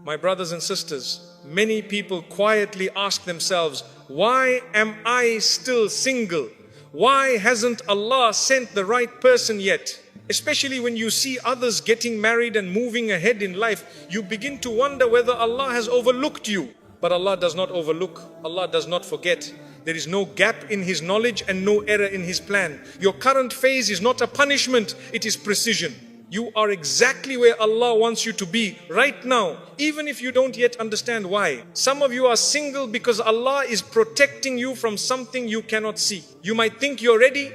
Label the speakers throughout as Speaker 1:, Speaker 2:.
Speaker 1: My brothers and sisters, many people quietly ask themselves, why am I still single? Why hasn't Allah sent the right person yet? Especially when you see others getting married and moving ahead in life, you begin to wonder whether Allah has overlooked you. But Allah does not overlook. Allah does not forget. There is no gap in His knowledge and no error in His plan. Your current phase is not a punishment, it is precision. You are exactly where Allah wants you to be right now, even if you don't yet understand why. Some of you are single because Allah is protecting you from something you cannot see. You might think you're ready,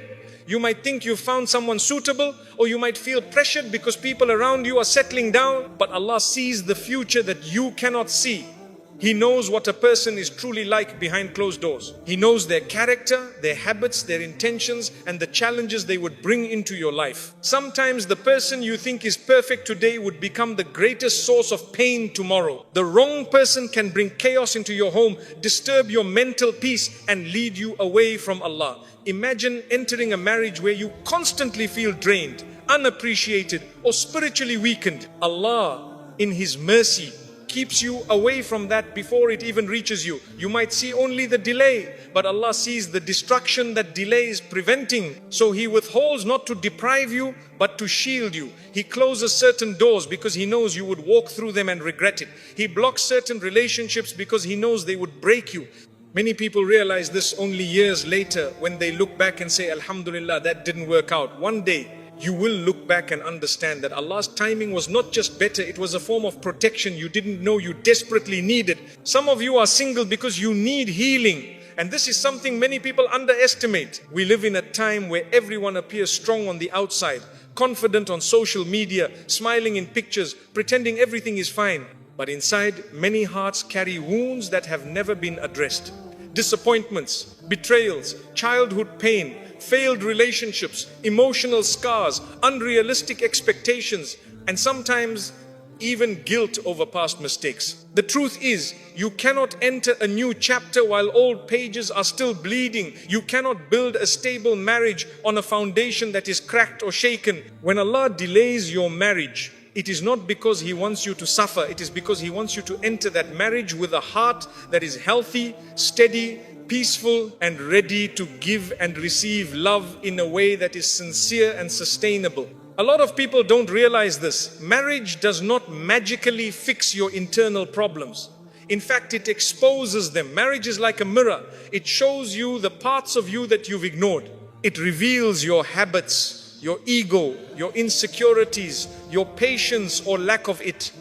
Speaker 1: you might think you found someone suitable, or you might feel pressured because people around you are settling down, but Allah sees the future that you cannot see. He knows what a person is truly like behind closed doors. He knows their character, their habits, their intentions, and the challenges they would bring into your life. Sometimes the person you think is perfect today would become the greatest source of pain tomorrow. The wrong person can bring chaos into your home, disturb your mental peace, and lead you away from Allah. Imagine entering a marriage where you constantly feel drained, unappreciated, or spiritually weakened. Allah, in His mercy, keeps you away from that before it even reaches you. You might see only the delay, but Allah sees the destruction that delay is preventing. So He withholds not to deprive you, but to shield you. He closes certain doors because He knows you would walk through them and regret it. He blocks certain relationships because He knows they would break you. Many people realize this only years later when they look back and say, Alhamdulillah, that didn't work out. One day, you will look back and understand that Allah's timing was not just better, it was a form of protection you didn't know you desperately needed. Some of you are single because you need healing, and this is something many people underestimate. We live in a time where everyone appears strong on the outside, confident on social media, smiling in pictures, pretending everything is fine. But inside, many hearts carry wounds that have never been addressed. Disappointments, betrayals, childhood pain, failed relationships, emotional scars, unrealistic expectations, and sometimes even guilt over past mistakes. The truth is, you cannot enter a new chapter while old pages are still bleeding. You cannot build a stable marriage on a foundation that is cracked or shaken. When Allah delays your marriage, it is not because He wants you to suffer. It is because He wants you to enter that marriage with a heart that is healthy, steady, peaceful, and ready to give and receive love in a way that is sincere and sustainable. A lot of people don't realize this. Marriage does not magically fix your internal problems. In fact, it exposes them. Marriage is like a mirror. It shows you the parts of you that you've ignored. It reveals your habits, your ego, your insecurities, your patience or lack of it.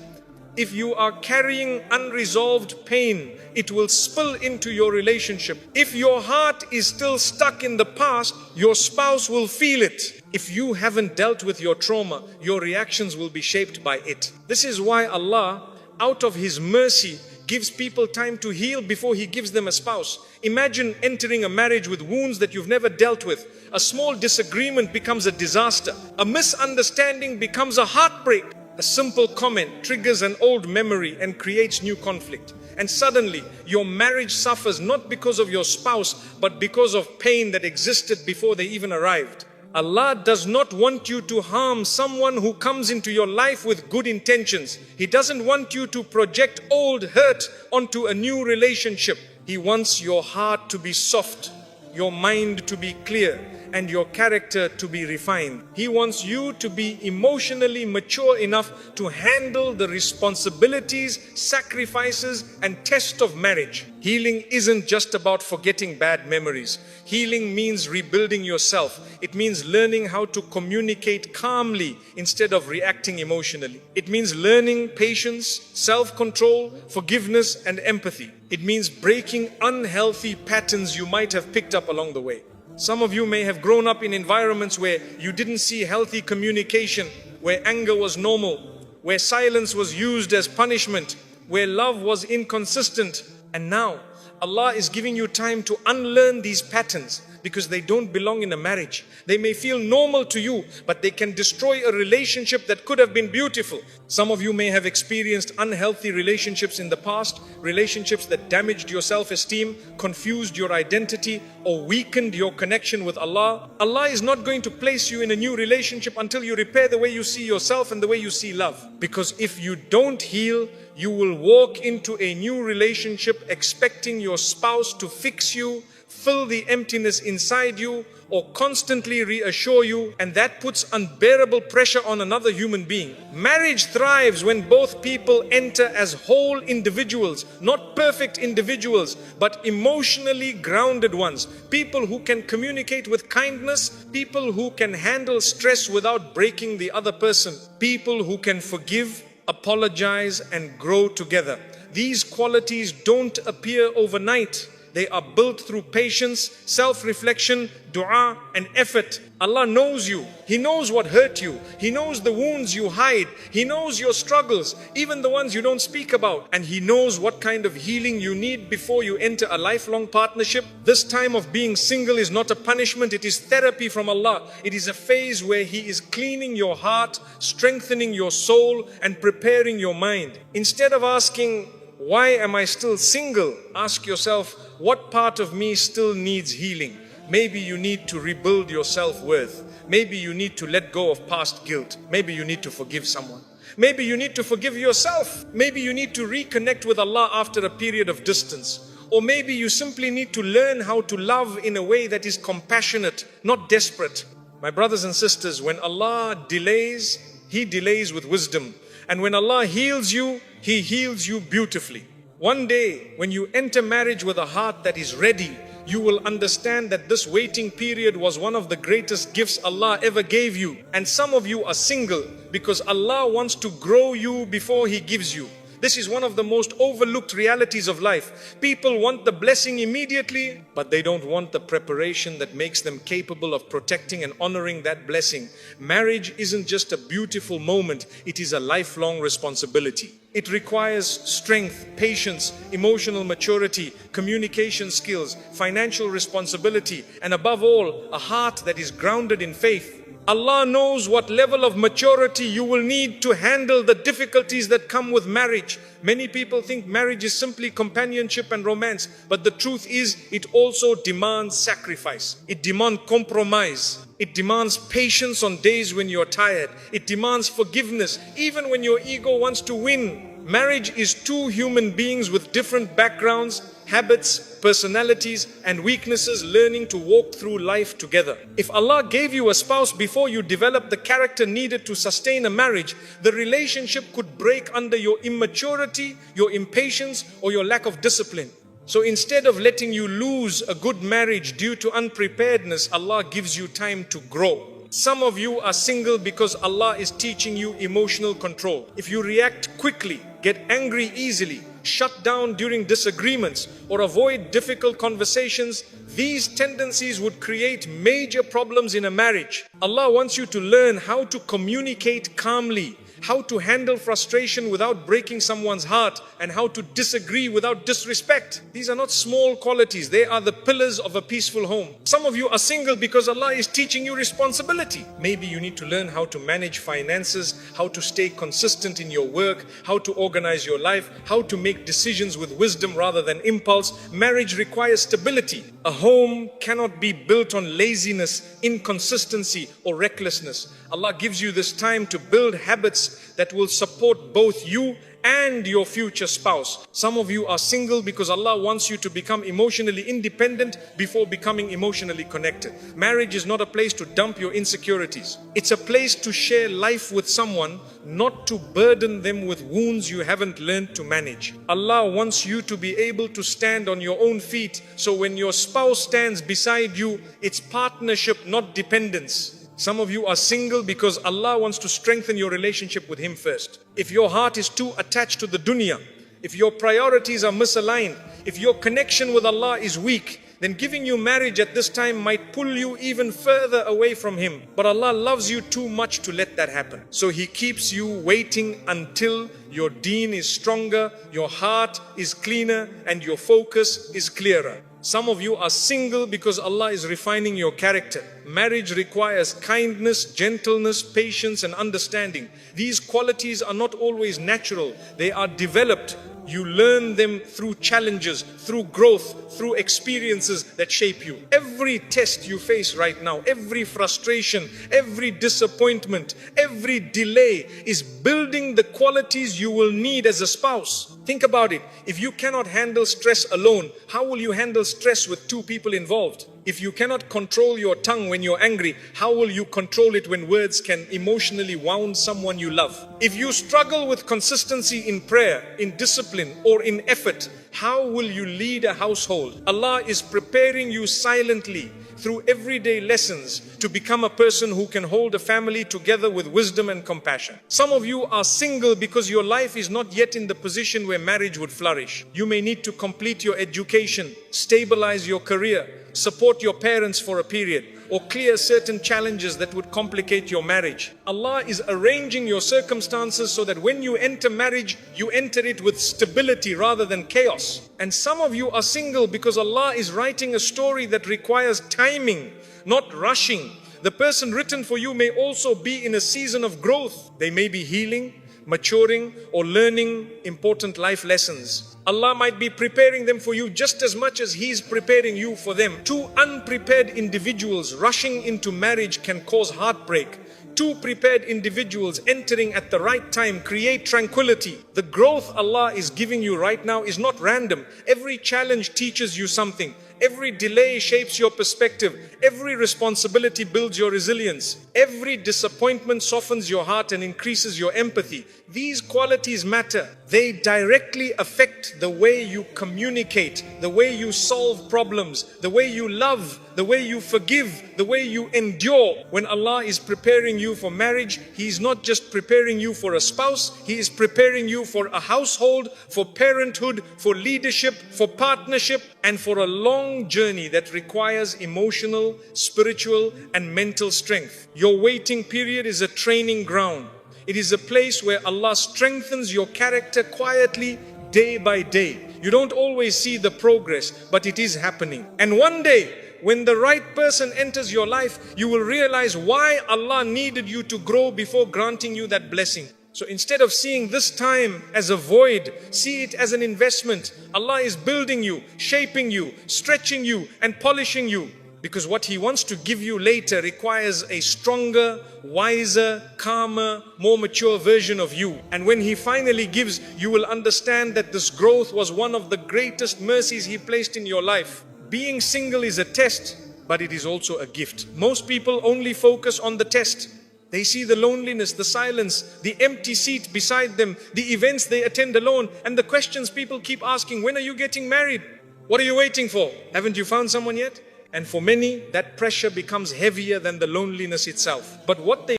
Speaker 1: If you are carrying unresolved pain, it will spill into your relationship. If your heart is still stuck in the past, your spouse will feel it. If you haven't dealt with your trauma, your reactions will be shaped by it. This is why Allah, out of His mercy, gives people time to heal before He gives them a spouse. Imagine entering a marriage with wounds that you've never dealt with. A small disagreement becomes a disaster. A misunderstanding becomes a heartbreak. A simple comment triggers an old memory and creates new conflict. And suddenly, your marriage suffers not because of your spouse, but because of pain that existed before they even arrived. Allah does not want you to harm someone who comes into your life with good intentions. He doesn't want you to project old hurt onto a new relationship. He wants your heart to be soft, your mind to be clear, and your character to be refined. He wants you to be emotionally mature enough to handle the responsibilities, sacrifices, and test of marriage. Healing isn't just about forgetting bad memories. Healing means rebuilding yourself. It means learning how to communicate calmly instead of reacting emotionally. It means learning patience, self-control, forgiveness, and empathy. It means breaking unhealthy patterns you might have picked up along the way. Some of you may have grown up in environments where you didn't see healthy communication, where anger was normal, where silence was used as punishment, where love was inconsistent. And now, Allah is giving you time to unlearn these patterns, because they don't belong in a marriage. They may feel normal to you, but they can destroy a relationship that could have been beautiful. Some of you may have experienced unhealthy relationships in the past, relationships that damaged your self-esteem, confused your identity, or weakened your connection with Allah. Allah is not going to place you in a new relationship until you repair the way you see yourself and the way you see love. Because if you don't heal, you will walk into a new relationship expecting your spouse to fix you, fill the emptiness inside you, or constantly reassure you, and that puts unbearable pressure on another human being. Marriage thrives when both people enter as whole individuals, not perfect individuals, but emotionally grounded ones. People who can communicate with kindness, people who can handle stress without breaking the other person, people who can forgive, apologize, and grow together. These qualities don't appear overnight. They are built through patience, self-reflection, dua, and effort. Allah knows you. He knows what hurt you. He knows the wounds you hide. He knows your struggles, even the ones you don't speak about. And He knows what kind of healing you need before you enter a lifelong partnership. This time of being single is not a punishment. It is therapy from Allah. It is a phase where He is cleaning your heart, strengthening your soul, and preparing your mind. Instead of asking, why am I still single? Ask yourself, what part of me still needs healing? Maybe you need to rebuild your self-worth. Maybe you need to let go of past guilt. Maybe you need to forgive someone. Maybe you need to forgive yourself. Maybe you need to reconnect with Allah after a period of distance. Or maybe you simply need to learn how to love in a way that is compassionate, not desperate. My brothers and sisters, when Allah delays, He delays with wisdom. And when Allah heals you, He heals you beautifully. One day, when you enter marriage with a heart that is ready, you will understand that this waiting period was one of the greatest gifts Allah ever gave you. And some of you are single because Allah wants to grow you before He gives you. This is one of the most overlooked realities of life. People want the blessing immediately, but they don't want the preparation that makes them capable of protecting and honoring that blessing. Marriage isn't just a beautiful moment, it is a lifelong responsibility. It requires strength, patience, emotional maturity, communication skills, financial responsibility, and above all, a heart that is grounded in faith. Allah knows what level of maturity you will need to handle the difficulties that come with marriage. Many people think marriage is simply companionship and romance, but the truth is it also demands sacrifice. It demands compromise. It demands patience on days when you're tired. It demands forgiveness, even when your ego wants to win. Marriage is two human beings with different backgrounds, habits, personalities, and weaknesses learning to walk through life together. If Allah gave you a spouse before you developed the character needed to sustain a marriage, the relationship could break under your immaturity, your impatience, or your lack of discipline. So instead of letting you lose a good marriage due to unpreparedness, Allah gives you time to grow. Some of you are single because Allah is teaching you emotional control. If you react quickly, get angry easily, shut down during disagreements, or avoid difficult conversations, these tendencies would create major problems in a marriage. Allah wants you to learn how to communicate calmly, how to handle frustration without breaking someone's heart, and how to disagree without disrespect. These are not small qualities. They are the pillars of a peaceful home. Some of you are single because Allah is teaching you responsibility. Maybe you need to learn how to manage finances, how to stay consistent in your work, how to organize your life, how to make decisions with wisdom rather than impulse. Marriage requires stability. A home cannot be built on laziness, inconsistency, or recklessness. Allah gives you this time to build habits that will support both you and your future spouse. Some of you are single because Allah wants you to become emotionally independent before becoming emotionally connected. Marriage is not a place to dump your insecurities. It's a place to share life with someone, not to burden them with wounds you haven't learned to manage. Allah wants you to be able to stand on your own feet, so when your spouse stands beside you, it's partnership, not dependence. Some of you are single because Allah wants to strengthen your relationship with Him first. If your heart is too attached to the dunya, if your priorities are misaligned, if your connection with Allah is weak, then giving you marriage at this time might pull you even further away from Him. But Allah loves you too much to let that happen. So He keeps you waiting until your deen is stronger, your heart is cleaner, and your focus is clearer. Some of you are single because Allah is refining your character. Marriage requires kindness, gentleness, patience, and understanding. These qualities are not always natural. They are developed. You learn them through challenges, through growth, through experiences that shape you. Every test you face right now, every frustration, every disappointment, every delay is building the qualities you will need as a spouse. Think about it. If you cannot handle stress alone, how will you handle stress with two people involved? If you cannot control your tongue when you're angry, how will you control it when words can emotionally wound someone you love? If you struggle with consistency in prayer, in discipline, or in effort, how will you lead a household? Allah is preparing you silently through everyday lessons to become a person who can hold a family together with wisdom and compassion. Some of you are single because your life is not yet in the position where marriage would flourish. You may need to complete your education, stabilize your career, support your parents for a period, or clear certain challenges that would complicate your marriage. Allah is arranging your circumstances so that when you enter marriage, you enter it with stability rather than chaos. And some of you are single because Allah is writing a story that requires timing, not rushing. The person written for you may also be in a season of growth. They may be healing, maturing, or learning important life lessons. Allah might be preparing them for you just as much as He's preparing you for them. Two unprepared individuals rushing into marriage can cause heartbreak. Two prepared individuals entering at the right time create tranquility. The growth Allah is giving you right now is not random. Every challenge teaches you something. Every delay shapes your perspective. Every responsibility builds your resilience. Every disappointment softens your heart and increases your empathy. These qualities matter. They directly affect the way you communicate, the way you solve problems, the way you love, the way you forgive, the way you endure. When Allah is preparing you for marriage, He is not just preparing you for a spouse, He is preparing you for a household, for parenthood, for leadership, for partnership, and for a long journey that requires emotional, spiritual, and mental strength. Your waiting period is a training ground. It is a place where Allah strengthens your character quietly, day by day. You don't always see the progress, but it is happening. And one day, when the right person enters your life, you will realize why Allah needed you to grow before granting you that blessing. So instead of seeing this time as a void, see it as an investment. Allah is building you, shaping you, stretching you, and polishing you. Because what He wants to give you later requires a stronger, wiser, calmer, more mature version of you. And when He finally gives, you will understand that this growth was one of the greatest mercies He placed in your life. Being single is a test, but it is also a gift. Most people only focus on the test. They see the loneliness, the silence, the empty seat beside them, the events they attend alone, and the questions people keep asking. When are you getting married? What are you waiting for? Haven't you found someone yet? And for many, that pressure becomes heavier than the loneliness itself. But what they